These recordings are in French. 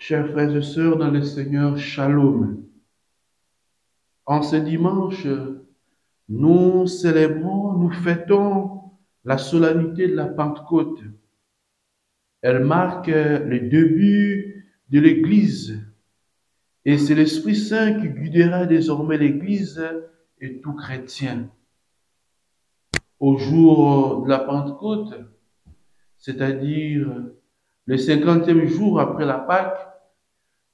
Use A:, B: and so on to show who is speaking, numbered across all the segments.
A: Chers frères et sœurs dans le Seigneur, Shalom. En ce dimanche, nous célébrons, nous fêtons la solennité de la Pentecôte. Elle marque le début de l'Église. Et c'est l'Esprit Saint qui guidera désormais l'Église et tout chrétien. Au jour de la Pentecôte, c'est-à-dire le 50e jour après la Pâque,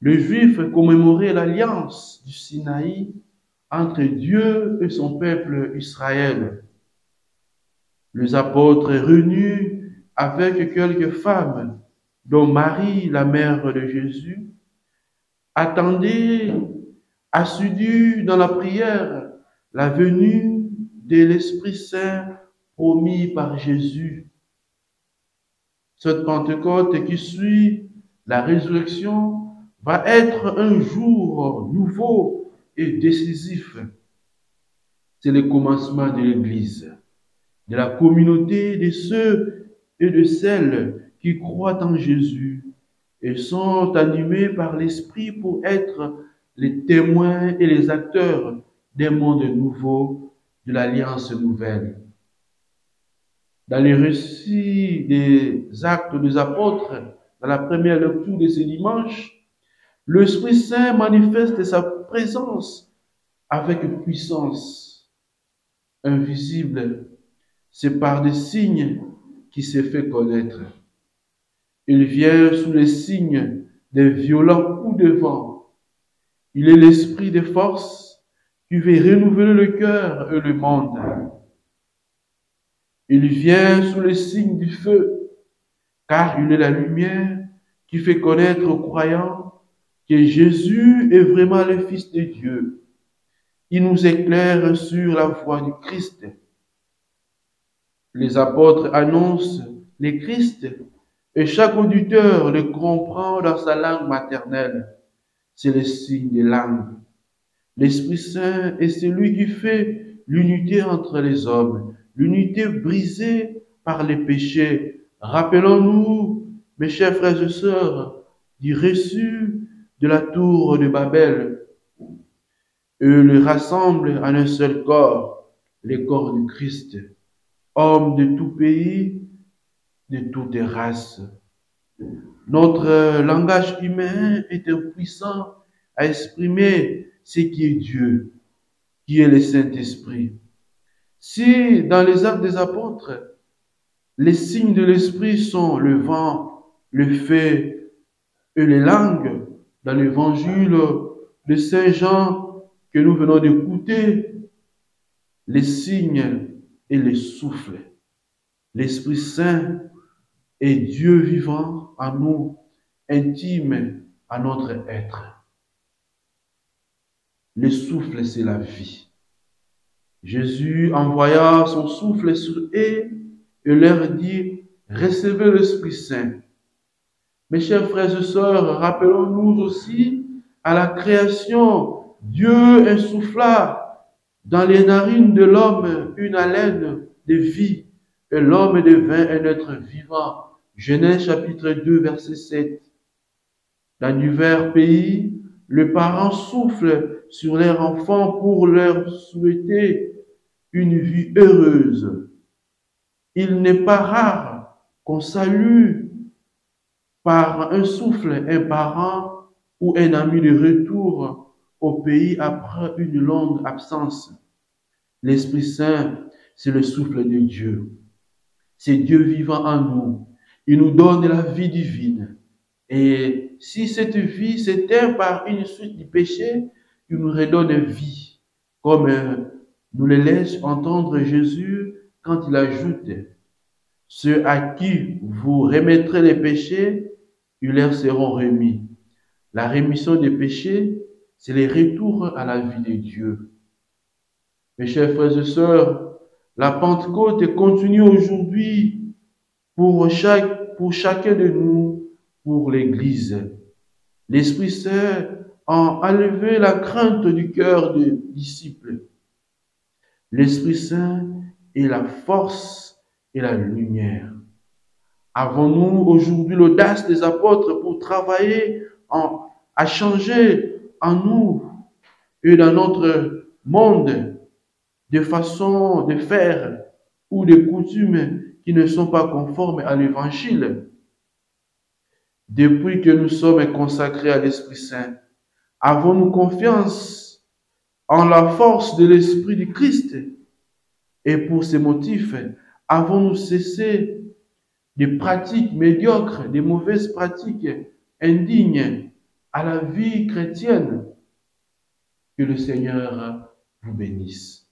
A: le Juif commémorait l'alliance du Sinaï entre Dieu et son peuple Israël. Les apôtres réunis avec quelques femmes, dont Marie, la mère de Jésus, attendaient assidus dans la prière la venue de l'Esprit Saint promis par Jésus. Cette Pentecôte qui suit la résurrection va être un jour nouveau et décisif. C'est le commencement de l'Église, de la communauté de ceux et de celles qui croient en Jésus et sont animés par l'Esprit pour être les témoins et les acteurs d'un monde nouveau, de l'Alliance nouvelle. Dans les récits des actes des apôtres, dans la première lecture de ce dimanche, l'Esprit Saint manifeste sa présence avec puissance invisible. C'est par des signes qu'il s'est fait connaître. Il vient sous les signes des violents coups de vent. Il est l'esprit de force qui veut renouveler le cœur et le monde. Il vient sous les signes du feu, car il est la lumière qui fait connaître aux croyants que Jésus est vraiment le Fils de Dieu. Il nous éclaire sur la voie du Christ. Les apôtres annoncent le Christ et chaque auditeur le comprend dans sa langue maternelle. C'est le signe des langues. L'Esprit Saint est celui qui fait l'unité entre les hommes, l'unité brisée par les péchés. Rappelons-nous, mes chers frères et sœurs, du reçu de la tour de Babel. Eux le rassemblent en un seul corps, le corps du Christ, hommes de tout pays, de toutes races. Notre langage humain est impuissant à exprimer ce qui est Dieu, qui est le Saint-Esprit. Si dans les actes des apôtres, les signes de l'Esprit sont le vent, le feu et les langues, dans l'évangile de Saint Jean que nous venons d'écouter, les signes et les souffles. L'Esprit Saint est Dieu vivant en nous, intime à notre être. Le souffle, c'est la vie. Jésus envoya son souffle sur eux et leur dit, recevez l'Esprit Saint. Mes chers frères et sœurs, rappelons-nous aussi à la création, Dieu insuffla dans les narines de l'homme une haleine de vie, et l'homme devint un être vivant. Genèse chapitre 2, verset 7. Dans divers pays, les parents soufflent sur leurs enfants pour leur souhaiter une vie heureuse. Il n'est pas rare qu'on salue par un souffle un parent ou un ami de retour au pays après une longue absence. L'Esprit Saint, c'est le souffle de Dieu. C'est Dieu vivant en nous. Il nous donne la vie divine. Et si cette vie s'éteint par une suite du péché, il nous redonne vie. Comme nous le laisse entendre Jésus quand il ajoute, ceux à qui vous remettrez les péchés, ils leur seront remis. La rémission des péchés, c'est le retour à la vie de Dieu. Mes chers frères et sœurs, la Pentecôte continue aujourd'hui pour chacun de nous, pour l'Église. L'Esprit Saint a enlevé la crainte du cœur des disciples. L'Esprit Saint est la force et la lumière. Avons-nous aujourd'hui l'audace des apôtres pour travailler à changer en nous et dans notre monde de façon de faire ou de coutumes qui ne sont pas conformes à l'Évangile. Depuis que nous sommes consacrés à l'Esprit Saint, avons-nous confiance en la force de l'Esprit du Christ? Et pour ces motifs, avons-nous cessé des pratiques médiocres, des mauvaises pratiques indignes à la vie chrétienne? Que le Seigneur vous bénisse.